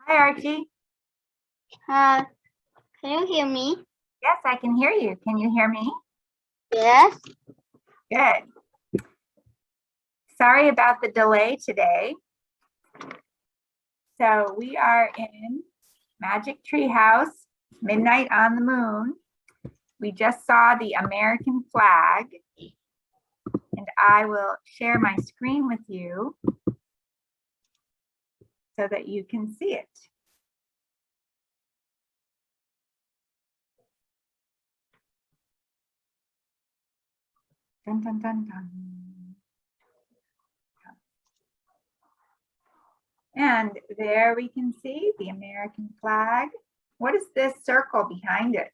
Hi, Archie. Can you hear me? Yes, I can hear you. Can you hear me? Yes. Good. Sorry about the delay today. So we are in Magic Tree House, Midnight on the Moon. We just saw the American flag, and I will share my screen with you so that you can see it. Dun, dun, dun, dun. And there we can see the American flag. What is this circle behind it?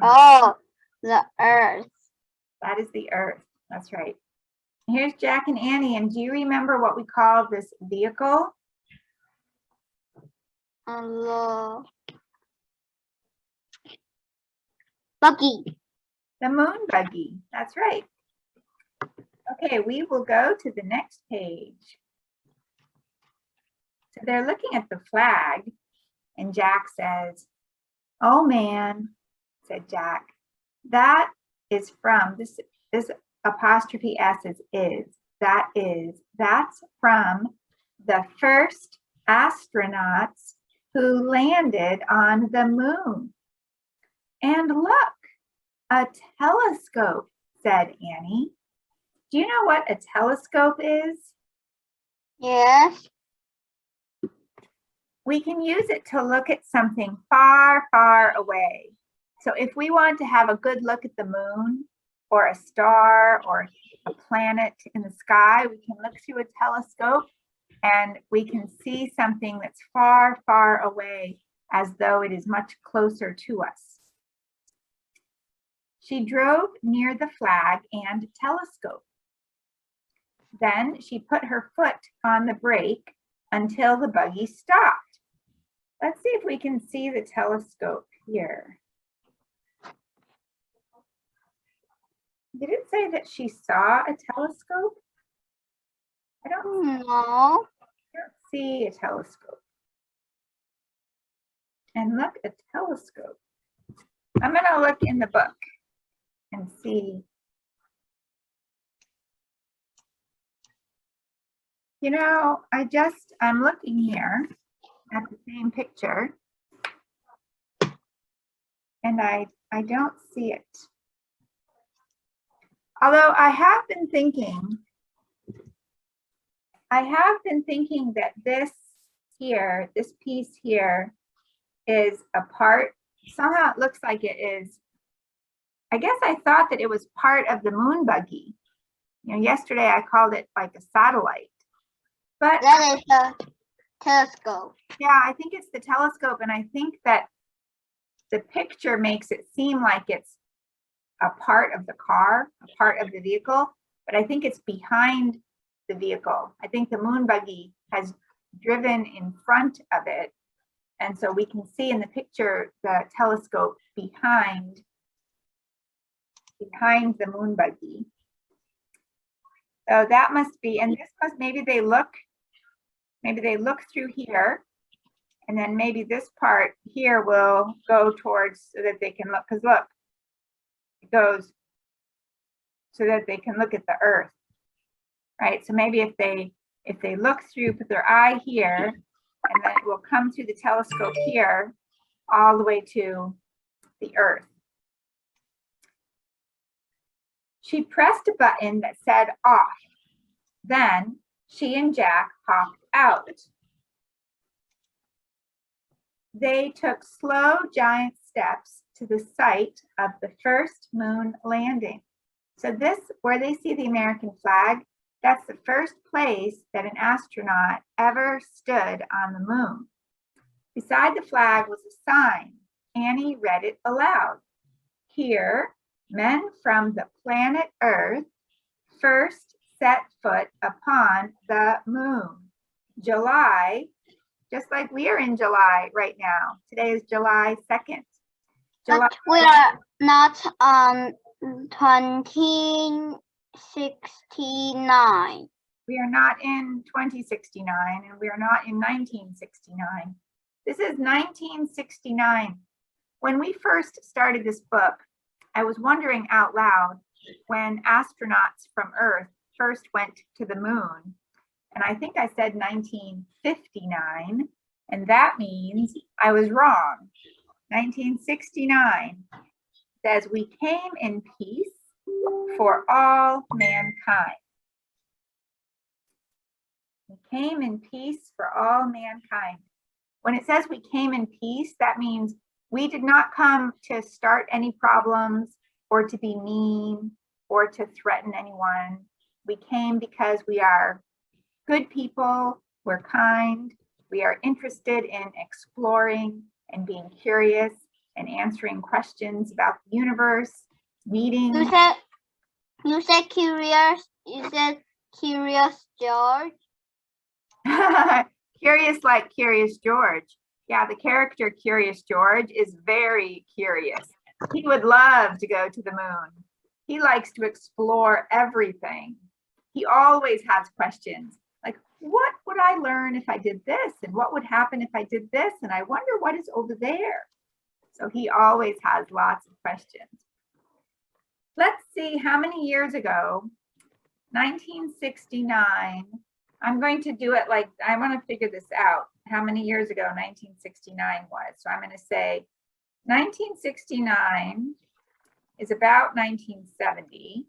Oh, the earth. That is the earth. That's right. Here's Jack and Annie. And do you remember what we call this vehicle? The buggy. The moon buggy. That's right. Okay, we will go to the next page. So they're looking at the flag, and Jack says, "Oh man," said Jack, "that is from this apostrophe S is. That's from the first astronauts who landed on the moon. And look, a telescope," said Annie. Do you know what a telescope is? Yes. We can use it to look at something far, far away. So if we want to have a good look at the moon or a star or a planet in the sky, we can look through a telescope and we can see something that's far, far away as though it is much closer to us. She drove near the flag and telescope. Then she put her foot on the brake until the buggy stopped. Let's see if we can see the telescope here. Did it say that she saw a telescope? I don't see a telescope. And look, a telescope. I'm going to look in the book and see. You know, I'm looking here at the same picture and I don't see it. Although I have been thinking that this here, this piece here is a part, somehow it looks like it is. I guess I thought that it was part of the moon buggy. You know, yesterday I called it like a satellite. But that is the telescope. Yeah, I think it's the telescope, and I think that the picture makes it seem like it's a part of the car, a part of the vehicle, but I think it's behind the vehicle. I think the moon buggy has driven in front of it, and so we can see in the picture the telescope behind the moon buggy. So that must be, and this must, maybe they look through here, and then maybe this part here will go towards so that they can look, because look, it goes so that they can look at the earth, right? So maybe if they look through, put their eye here, and then it will come through the telescope here all the way to the earth. She pressed a button that said off. Then she and Jack hopped out. They took slow, giant steps to the site of the first moon landing. So this, where they see the American flag, that's the first place that an astronaut ever stood on the moon. Beside the flag was a sign. Annie read it aloud. Here, men from the planet Earth first set foot upon the moon. July, just like we are in July right now. Today is July 2nd. But we are not 26 2069. We are not in 2069 and we are not in 1969. This is 1969. When we first started this book, I was wondering out loud when astronauts from Earth first went to the moon. And I think I said 1959, and that means I was wrong. 1969 says we came in peace for all mankind. We came in peace for all mankind. When it says we came in peace, that means we did not come to start any problems or to be mean or to threaten anyone. We came because we are good people, we're kind, we are interested in exploring and being curious and answering questions about the universe, meeting. You said curious. You said Curious George. Curious like Curious George. Yeah, the character Curious George is very curious. He would love to go to the moon. He likes to explore everything. He always has questions like, what would I learn if I did this? And what would happen if I did this? And I wonder what is over there. So he always has lots of questions. Let's see how many years ago, 1969. I'm going to do it like, I want to figure this out, how many years ago 1969 was. So I'm going to say 1969 is about 1970,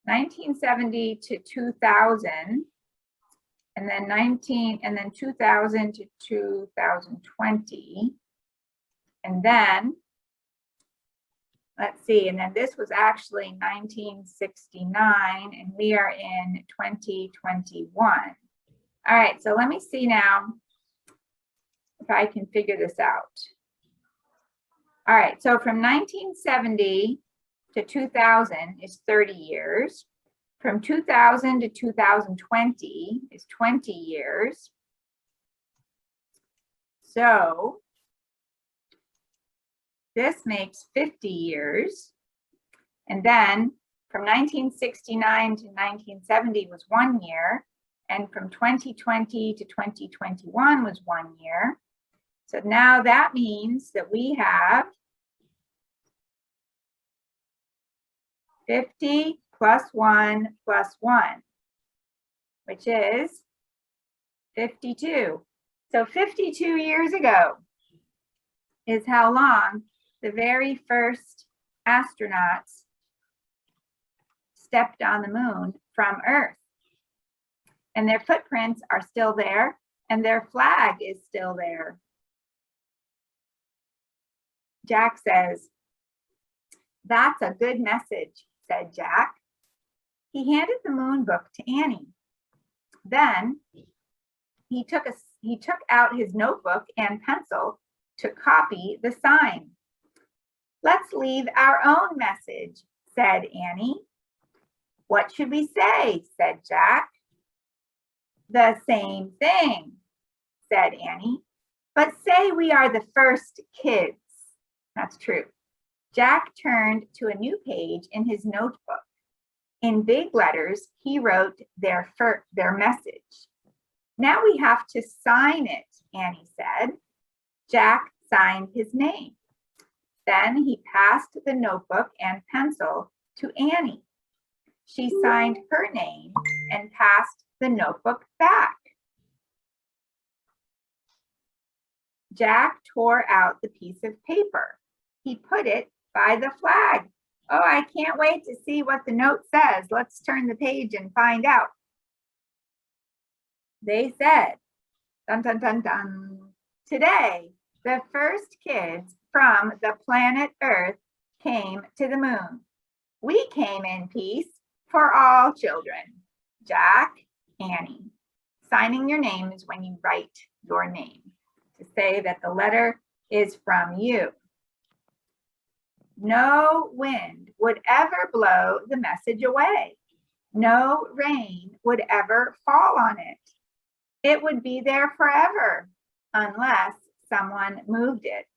1970 to 2000, and then 2000 to 2020. And then, let's see, and then this was actually 1969, and we are in 2021. All right, so let me see now if I can figure this out. All right, so from 1970 to 2000 is 30 years. From 2000 to 2020 is 20 years. So this makes 50 years. And then from 1969 to 1970 was 1 year. And from 2020 to 2021 was 1 year. So now that means that we have 50 plus 1 plus 1, which is 52. So 52 years ago is how long the very first astronauts stepped on the moon from Earth. And their footprints are still there, and their flag is still there. Jack says, "That's a good message," said Jack. He handed the moon book to Annie. Then he took out his notebook and pencil to copy the sign. "Let's leave our own message," said Annie. "What should we say?" said Jack. "The same thing," said Annie, "but say we are the first kids." That's true. Jack turned to a new page in his notebook. In big letters, he wrote their message. "Now we have to sign it," Annie said. Jack signed his name. Then he passed the notebook and pencil to Annie. She signed her name and passed the notebook back. Jack tore out the piece of paper. He put it by the flag. Oh, I can't wait to see what the note says. Let's turn the page and find out. They said, dun, dun, dun, dun, "Today, the first kids from the planet Earth came to the moon. We came in peace for all children. Jack, Annie." Signing your name is when you write your name to say that the letter is from you. No wind would ever blow the message away. No rain would ever fall on it. It would be there forever unless someone moved it.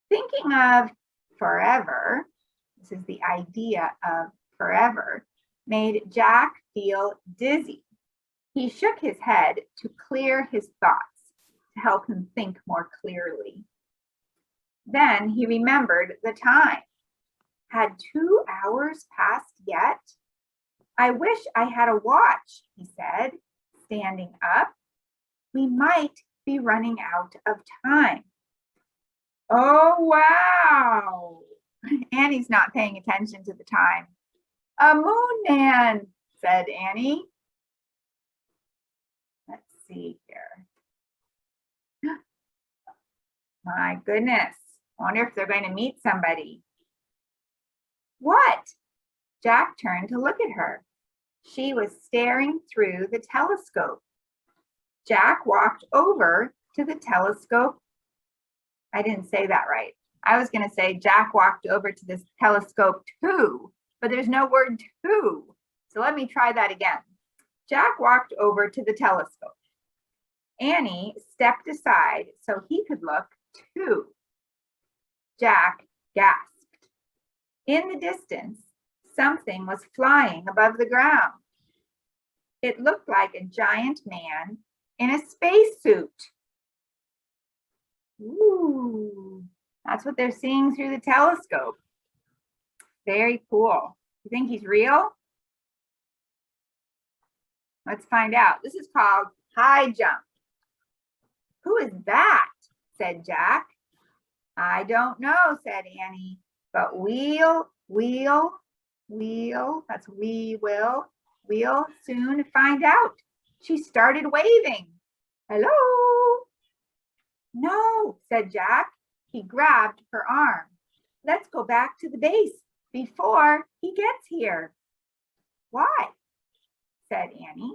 Thinking of forever, this is the idea of forever, made Jack feel dizzy. He shook his head to clear his thoughts, to help him think more clearly. Then he remembered the time. Had 2 hours passed yet? I wish I had a watch, he said, standing up. We might be running out of time. Oh, wow. Annie's not paying attention to the time. A moon man, said Annie. Let's see here. My goodness. I wonder if they're going to meet somebody. What? Jack turned to look at her. She was staring through the telescope. Jack walked over to the telescope. I didn't say that right. I was going to say Jack walked over to this telescope too, but there's no word to. So let me try that again. Jack walked over to the telescope. Annie stepped aside so he could look too. Jack gasped. In the distance, something was flying above the ground. It looked like a giant man in a spacesuit. Ooh, that's what they're seeing through the telescope. Very cool. You think he's real? Let's find out. This is called high jump. Who is that? Said Jack. I don't know, said Annie, but that's we'll soon find out. She started waving. Hello? No, said Jack. He grabbed her arm. Let's go back to the base before he gets here. Why? Said Annie.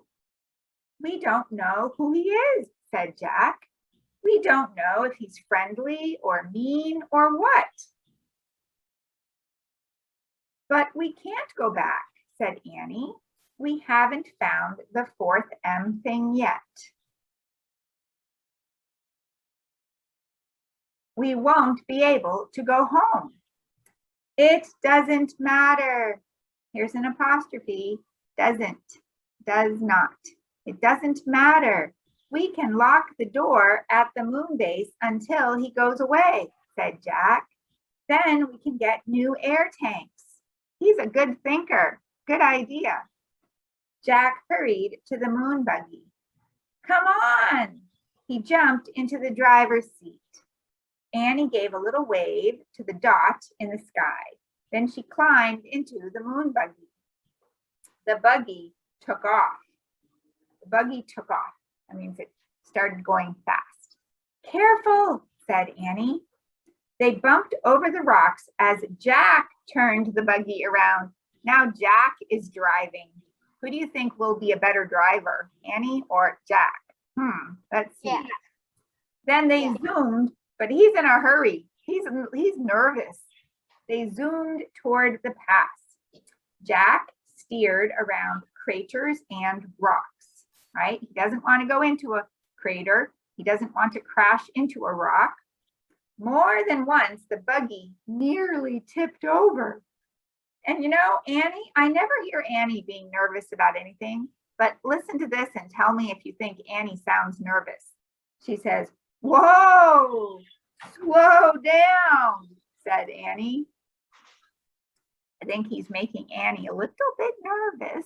We don't know who he is, said Jack. We don't know if he's friendly or mean or what. But we can't go back, said Annie. We haven't found the 4th M thing yet. We won't be able to go home. It doesn't matter. Here's an apostrophe. Doesn't, does not. It doesn't matter. We can lock the door at the moon base until he goes away, said Jack. Then we can get new air tanks. He's a good thinker. Good idea. Jack hurried to the moon buggy. Come on. He jumped into the driver's seat. Annie gave a little wave to the dot in the sky. Then she climbed into the moon buggy. The buggy took off. The buggy took off. That means it started going fast. Careful, said Annie. They bumped over the rocks as Jack turned the buggy around. Now Jack is driving. Who do you think will be a better driver, Annie or Jack? Let's see. Yeah. Then they zoomed, but he's in a hurry. He's nervous. They zoomed toward the pass. Jack steered around craters and rocks, right? He doesn't want to go into a crater. He doesn't want to crash into a rock. More than once, the buggy nearly tipped over. And you know, Annie, I never hear Annie being nervous about anything, but listen to this and tell me if you think Annie sounds nervous. She says, whoa, slow down, said Annie. I think he's making Annie a little bit nervous.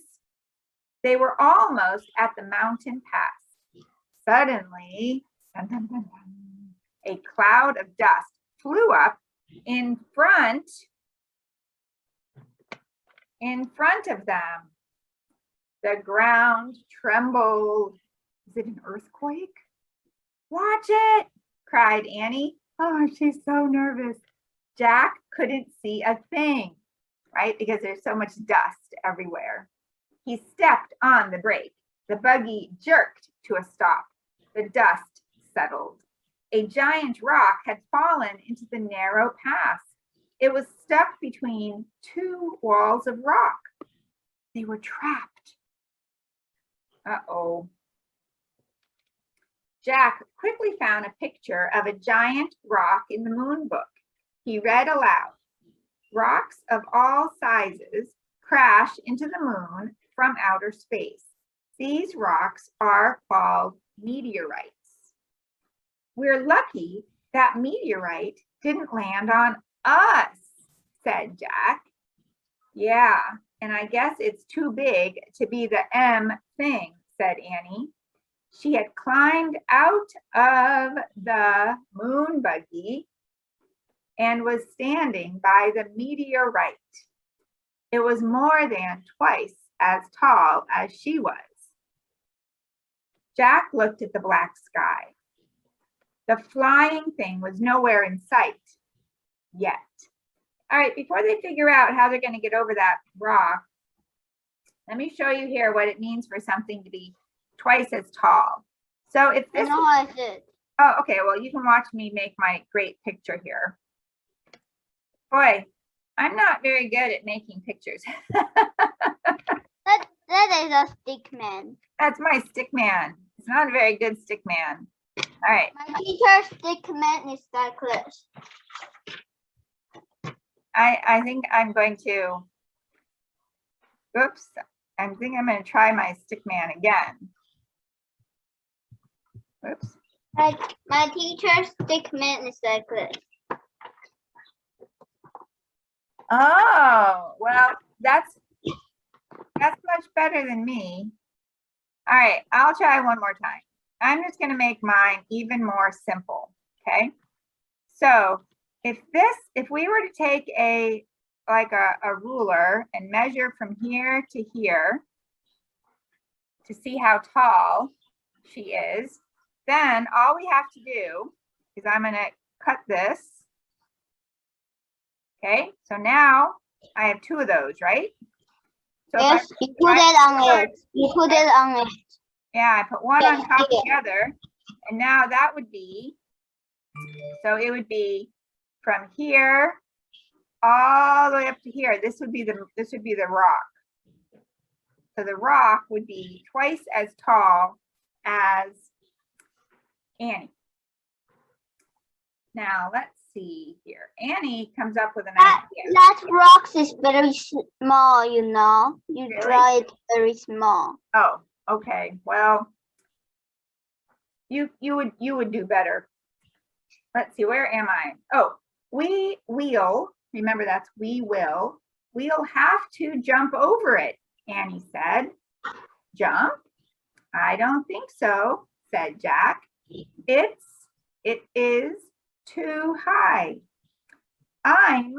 They were almost at the mountain pass. Suddenly, dun, dun, dun, dun, a cloud of dust flew up in front of them. The ground trembled. Is it an earthquake? Watch it, cried Annie. Oh, she's so nervous. Jack couldn't see a thing, right? Because there's so much dust everywhere. He stepped on the brake. The buggy jerked to a stop. The dust settled. A giant rock had fallen into the narrow pass. It was stuck between 2 walls of rock. They were trapped. Uh-oh. Jack quickly found a picture of a giant rock in the moon book. He read aloud, rocks of all sizes crash into the moon from outer space. These rocks are called meteorites. We're lucky that meteorite didn't land on us, said Jack. Yeah, and I guess it's too big to be the M thing, said Annie. She had climbed out of the moon buggy and was standing by the meteorite. It was more than twice as tall as she was. Jack looked at the black sky. The flying thing was nowhere in sight yet. All right, before they figure out how they're going to get over that rock, let me show you here what it means for something to be twice as tall. So if this, I did. oh, okay, well, you can watch me make my great picture here. Boy, I'm not very good at making pictures. That is a stick man. That's my stick man. It's not a very good stick man. All right. My teacher's stick man is like this. I think I'm going to, oops, I think I'm going to try my stick man again. Oops. My teacher's stick man is like this. Oh, well, that's much better than me. All right, I'll try one more time. I'm just going to make mine even more simple, okay? So if we were to take a ruler and measure from here to here to see how tall she is, then all we have to do is I'm going to cut this. Okay, so now I have two of those, right? So Yes, you put it on it. You put it on it. Yeah, I put one on top of the other, and now that would be, so it would be from here all the way up to here. This would be the rock. So the rock would be twice as tall as Annie. Now let's see here. Annie comes up with an idea. That rock is very small, you know. You Really? draw it very small. Oh, okay. Well, you would do better. Let's see, where am I? Oh, we'll have to jump over it, Annie said. Jump? I don't think so, said Jack. It is too high. I'm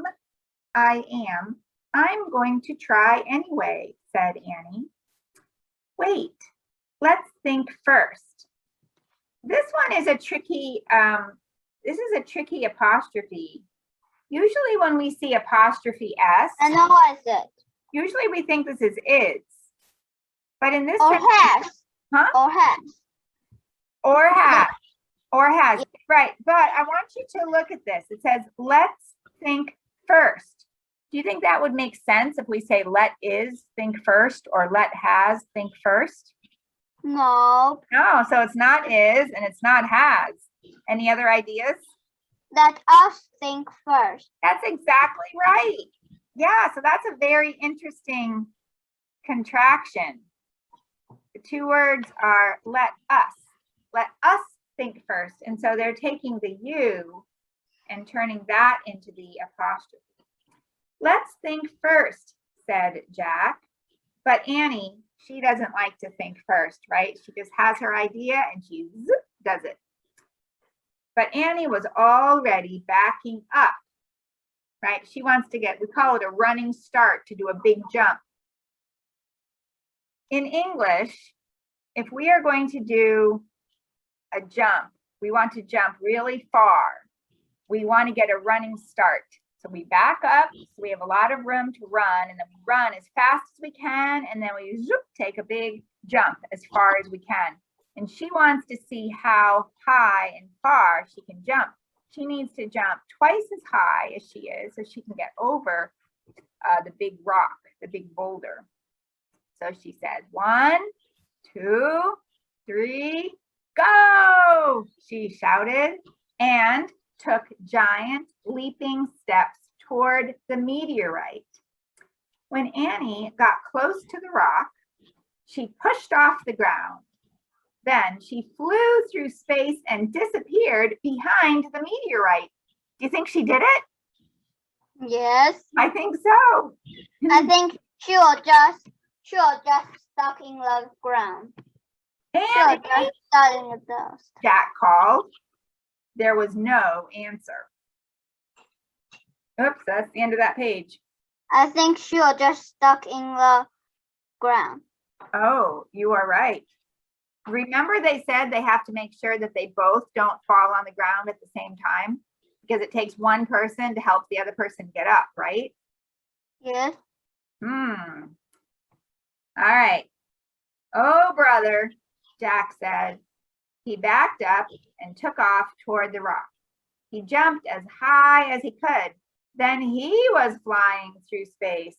going to try anyway, said Annie. Wait, let's think first. This one is a tricky, this is a tricky apostrophe. Usually when we see apostrophe S, I know what is it. usually we think this is. But in this Or sentence, has. huh? Or has. Or has. Or has. Right. But I want you to look at this. It says, let's think first. Do you think that would make sense if we say let is think first or let has think first? No. No, so it's not is and it's not has. Any other ideas? Let us think first. That's exactly right. Yeah, so that's a very interesting contraction. The two words are let us think first. And so they're taking the U and turning that into the apostrophe. Let's think first, said Jack. But Annie, she doesn't like to think first, right? She just has her idea and she does it. But Annie was already backing up, right? She wants to get, we call it a running start, to do a big jump. In English, if we are going to do a jump, we want to jump really far. We want to get a running start. So we back up, so we have a lot of room to run, and then we run as fast as we can, and then we zoop, take a big jump as far as we can. And she wants to see how high and far she can jump. She needs to jump twice as high as she is so she can get over the big rock, the big boulder. So she said, 1, 2, 3, go, she shouted, and took giant leaping steps toward the meteorite. When Annie got close to the rock, she pushed off the ground. Then she flew through space and disappeared behind the meteorite. Do you think she did it? Yes. I think so. I think she was just stuck in the ground. She was Annie, just stuck in the dust. Jack called. There was no answer. Oops, that's the end of that page. I think she was just stuck in the ground. Oh, you are right. Remember they said they have to make sure that they both don't fall on the ground at the same time because it takes one person to help the other person get up, right? Yes. All right. Oh, brother, Jack said. He backed up and took off toward the rock. He jumped as high as he could. Then he was flying through space.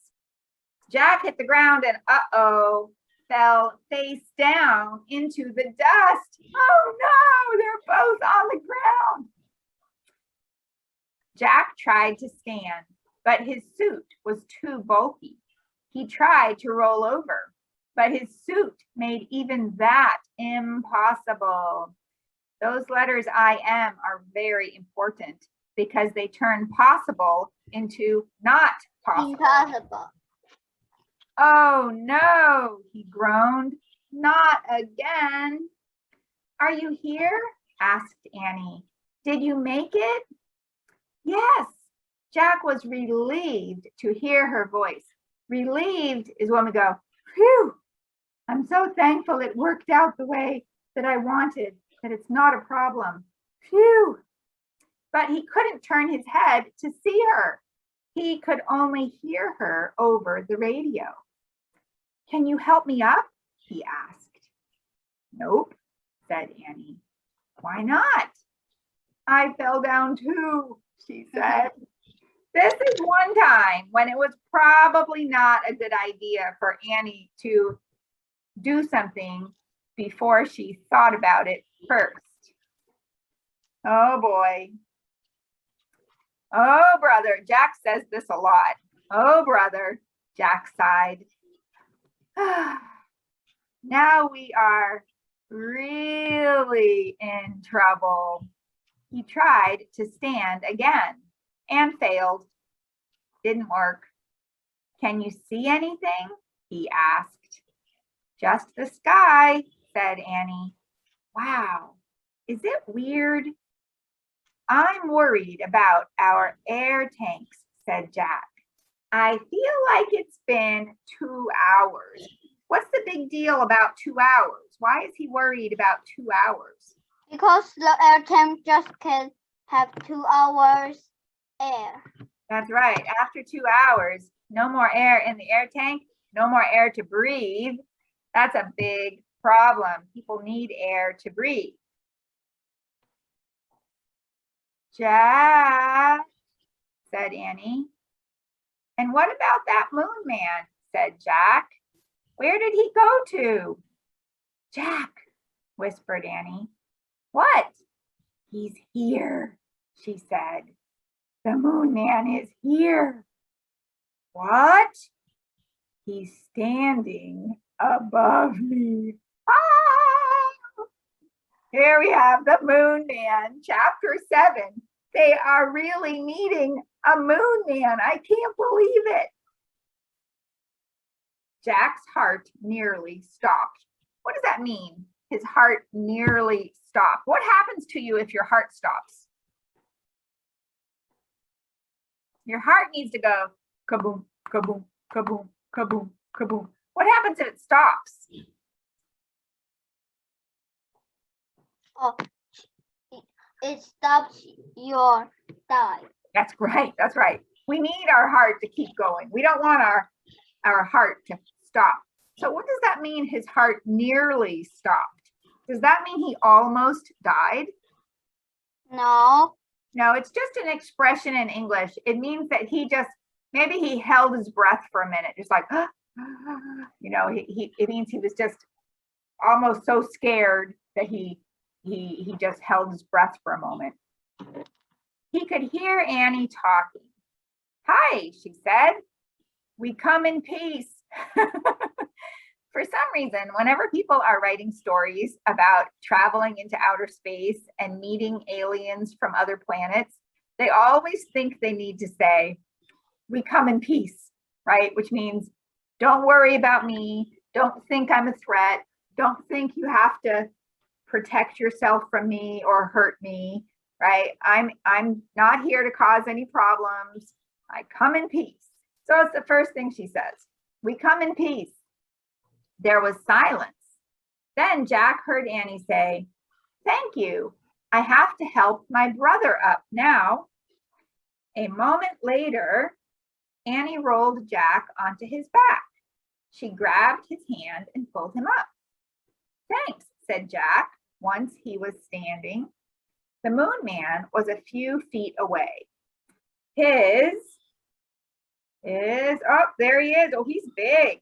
Jack hit the ground and uh-oh, fell face down into the dust. Oh no, they're both on the ground. Jack tried to stand, but his suit was too bulky. He tried to roll over, but his suit made even that impossible. Those letters I-M are very important because they turn possible into not possible. Impossible. Oh no, he groaned. Not again. Are you here? Asked Annie. Did you make it? Yes. Jack was relieved to hear her voice. Relieved is when we go, phew, I'm so thankful it worked out the way that I wanted, that it's not a problem. Phew. But he couldn't turn his head to see her. He could only hear her over the radio. Can you help me up? He asked. Nope, said Annie. Why not? I fell down too, she said. This is one time when it was probably not a good idea for Annie to do something before she thought about it first. Oh boy. Oh brother, Jack says this a lot. Oh brother, Jack sighed. Now we are really in trouble. He tried to stand again and failed. Didn't work. Can you see anything? He asked. Just the sky, said Annie. Wow, is it weird? I'm worried about our air tanks, said Jack. I feel like it's been 2 hours. What's the big deal about 2 hours? Why is he worried about 2 hours? Because the air tank just can have 2 hours air. That's right. After 2 hours, no more air in the air tank, no more air to breathe. That's a big problem. People need air to breathe. Jack, said Annie. And what about that moon man? Said Jack. Where did he go to? Jack, whispered Annie. What? He's here, she said. The moon man is here. What? He's standing above me. Ah! Here we have the moon man, chapter 7. They are really meeting a moon man. I can't believe it. Jack's heart nearly stopped. What does that mean? His heart nearly stopped. What happens to you if your heart stops? Your heart needs to go kaboom, kaboom, kaboom, kaboom, kaboom. What happens if it stops? Oh, it stops your die. That's right. That's right. We need our heart to keep going. We don't want our heart to stop. So what does that mean? His heart nearly stopped. Does that mean he almost died? No. No, it's just an expression in English. It means that he just, maybe he held his breath for a minute, just like, you know, it means he was just almost so scared that he just held his breath for a moment. He could hear Annie talking. Hi, she said. We come in peace. For some reason, whenever people are writing stories about traveling into outer space and meeting aliens from other planets, they always think they need to say, we come in peace, right? Which means don't worry about me. Don't think I'm a threat. Don't think you have to protect yourself from me or hurt me, right? I'm not here to cause any problems. I come in peace. So it's the first thing she says. We come in peace. There was silence. Then Jack heard Annie say, thank you. I have to help my brother up now. A moment later, Annie rolled Jack onto his back. She grabbed his hand and pulled him up. Thanks, said Jack once he was standing. The Moon Man was a few feet away. Oh, there he is. Oh, he's big.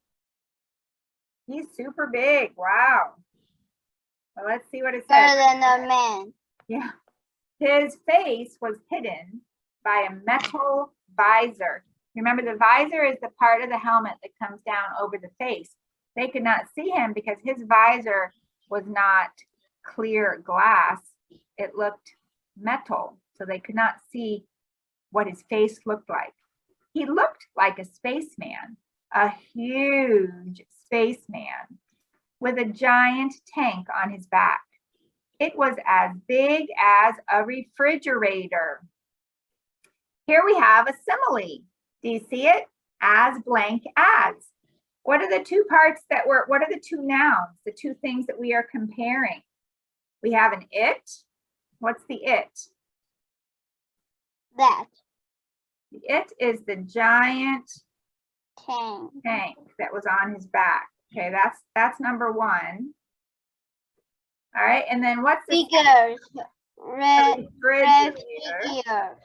He's super big. Wow. Well, let's see what it says. Better than a man. Yeah. His face was hidden by a metal visor. Remember, the visor is the part of the helmet that comes down over the face. They could not see him because his visor was not clear glass. It looked metal, so they could not see what his face looked like. He looked like a spaceman, a huge spaceman with a giant tank on his back. It was as big as a refrigerator. Here we have a simile. Do you see it? As blank as. What are the two parts what are the two nouns, the two things that we are comparing? We have an it. What's the it? That. The it is the giant Tank. that was on his back. Okay, that's number one. All right, and then what's the Figures. Red refrigerator? figure.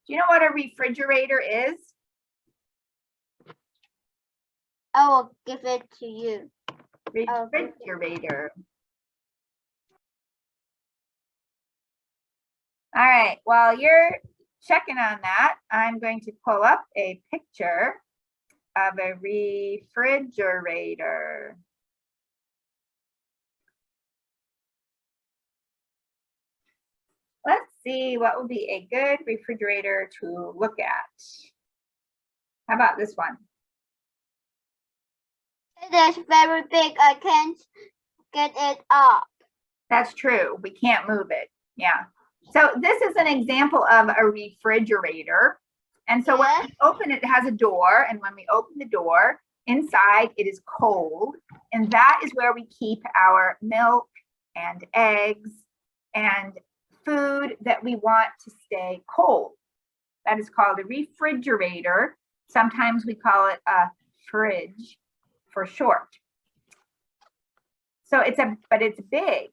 Do you know what a refrigerator is? I will give it to you. Refrigerator. All right, while you're checking on that, I'm going to pull up a picture of a refrigerator. Let's see what would be a good refrigerator to look at. How about this one? It is very big. I can't get it up. That's true. We can't move it. Yeah. So this is an example of a refrigerator. And so when we open it, it has a door. And when we open the door, inside it is cold. And that is where we keep our milk and eggs and food that we want to stay cold. That is called a refrigerator. Sometimes we call it a fridge for short. So it's big.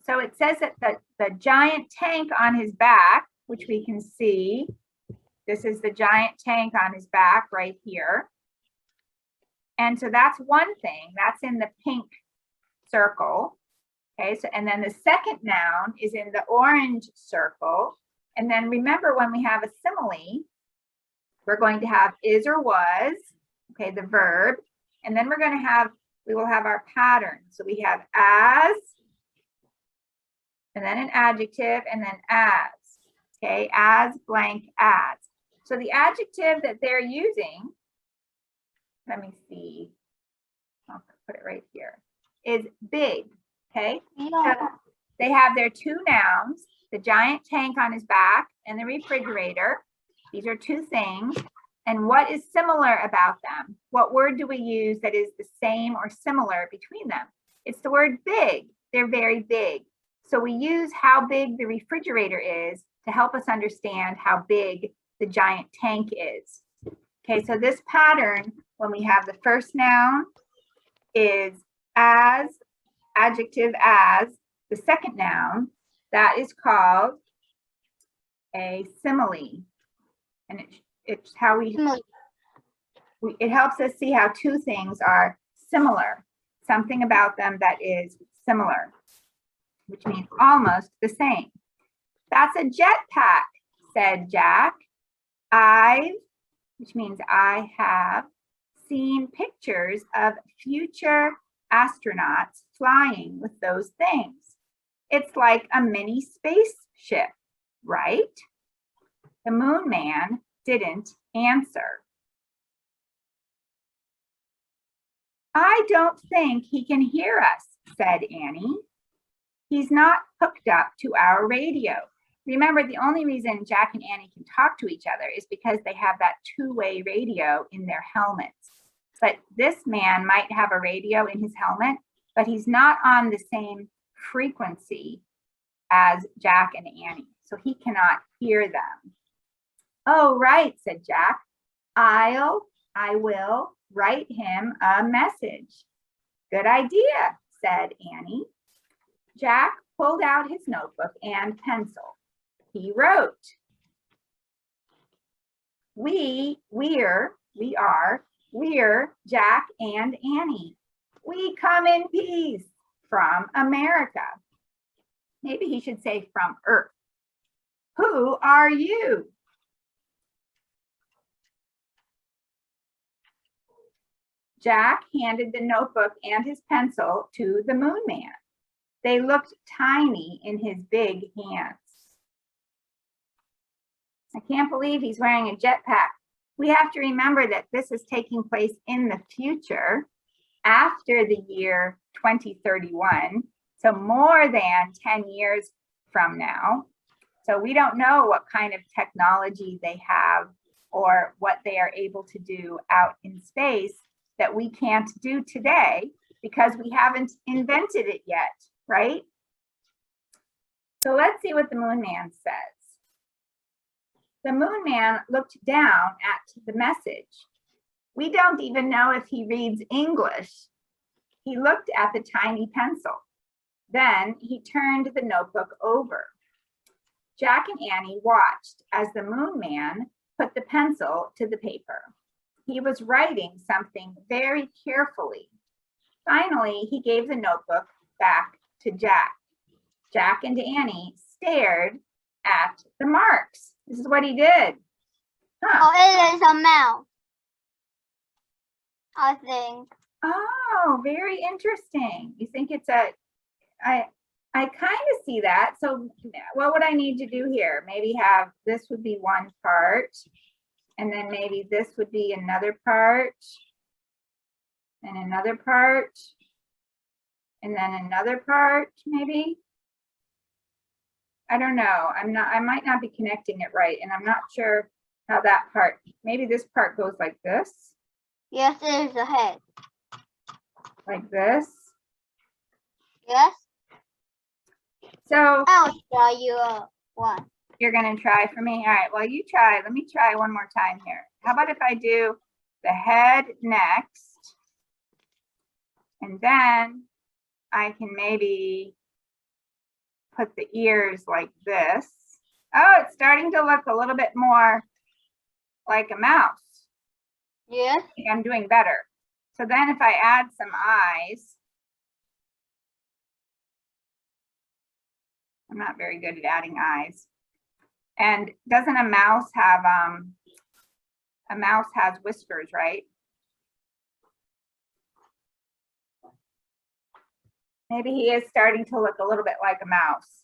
So it says that the giant tank on his back, which we can see, this is the giant tank on his back right here. And so that's one thing, that's in the pink circle. Okay, so and then the second noun is in the orange circle. And then remember, when we have a simile, we're going to have is or was, okay, the verb. And then we will have our pattern. So we have as, and then an adjective, and then as, okay, as blank as. So the adjective that they're using, let me see, I'll put it right here, is big, okay? Yeah. So they have their two nouns, the giant tank on his back and the refrigerator. These are two things. And what is similar about them? What word do we use that is the same or similar between them? It's the word big. They're very big. So we use how big the refrigerator is to help us understand how big the giant tank is. Okay, so this pattern, when we have the first noun, is as, adjective as, the second noun, that is called a simile. And it's how it helps us see how two things are similar, something about them that is similar, which means almost the same. That's a jetpack, said Jack. I've which means I have seen pictures of future astronauts flying with those things. It's like a mini spaceship, right? The Moon Man didn't answer. I don't think he can hear us, said Annie. He's not hooked up to our radio. Remember, the only reason Jack and Annie can talk to each other is because they have that two-way radio in their helmets. But this man might have a radio in his helmet, but he's not on the same frequency as Jack and Annie, so he cannot hear them. Oh, right, said Jack. I will write him a message. Good idea, said Annie. Jack pulled out his notebook and pencil. He wrote, we're Jack and Annie. We come in peace from America. Maybe he should say from Earth. Who are you? Jack handed the notebook and his pencil to the Moon Man. They looked tiny in his big hands. I can't believe he's wearing a jetpack. We have to remember that this is taking place in the future after the year 2031, so more than 10 years from now. So we don't know what kind of technology they have or what they are able to do out in space that we can't do today because we haven't invented it yet, right? So let's see what the Moon Man says. The Moon Man looked down at the message. We don't even know if he reads English. He looked at the tiny pencil. Then he turned the notebook over. Jack and Annie watched as the Moon Man put the pencil to the paper. He was writing something very carefully. Finally, he gave the notebook back to Jack. Jack and Annie stared at the marks. This is what he did. Huh. Oh, it is a mouse, I think. Oh, very interesting. You think it's a, I kind of see that. So what would I need to do here? Maybe have, this would be one part, and then maybe this would be another part, and another part, and then another part, maybe. I don't know. I might not be connecting it right, and I'm not sure how that part, maybe this part goes like this. Yes, it is a head. Like this. Yes. So I'll try you one. you're gonna try for me? All right, well, you try. Let me try one more time here. How about if I do the head next, and then I can maybe put the ears like this. Oh, it's starting to look a little bit more like a mouse. Yes. I think I'm doing better. So then if I add some eyes, I'm not very good at adding eyes. And doesn't a mouse have, a mouse has whiskers, right? Maybe he is starting to look a little bit like a mouse.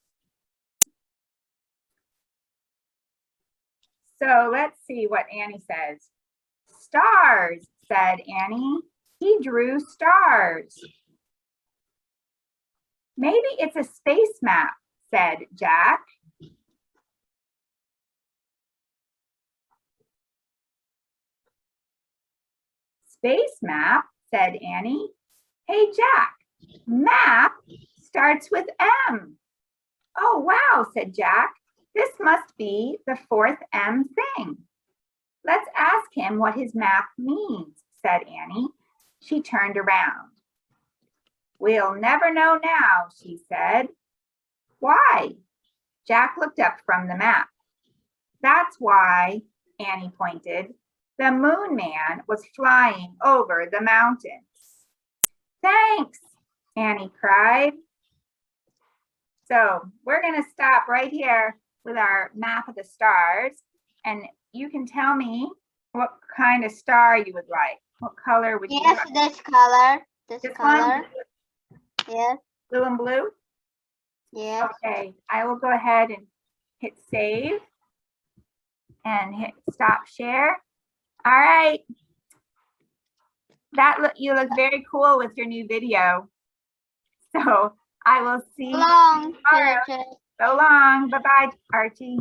So let's see what Annie says. Stars, said Annie. He drew stars. Maybe it's a space map, said Jack. Space map, said Annie. Hey, Jack, map starts with M. Oh, wow, said Jack. This must be the fourth M thing. Let's ask him what his map means, said Annie. She turned around. We'll never know now, she said. Why? Jack looked up from the map. That's why, Annie pointed, the Moon Man was flying over the mountains. Thanks, Annie cried. So we're going to stop right here with our map of the stars. And you can tell me what kind of star you would like. What color would you Yes, like? this color. This This color. one? Yes. Blue and blue? Yes. Okay, I will go ahead and hit save and hit stop share. All right. You look very cool with your new video. So I will see you Long. tomorrow. So long. Bye-bye, Archie.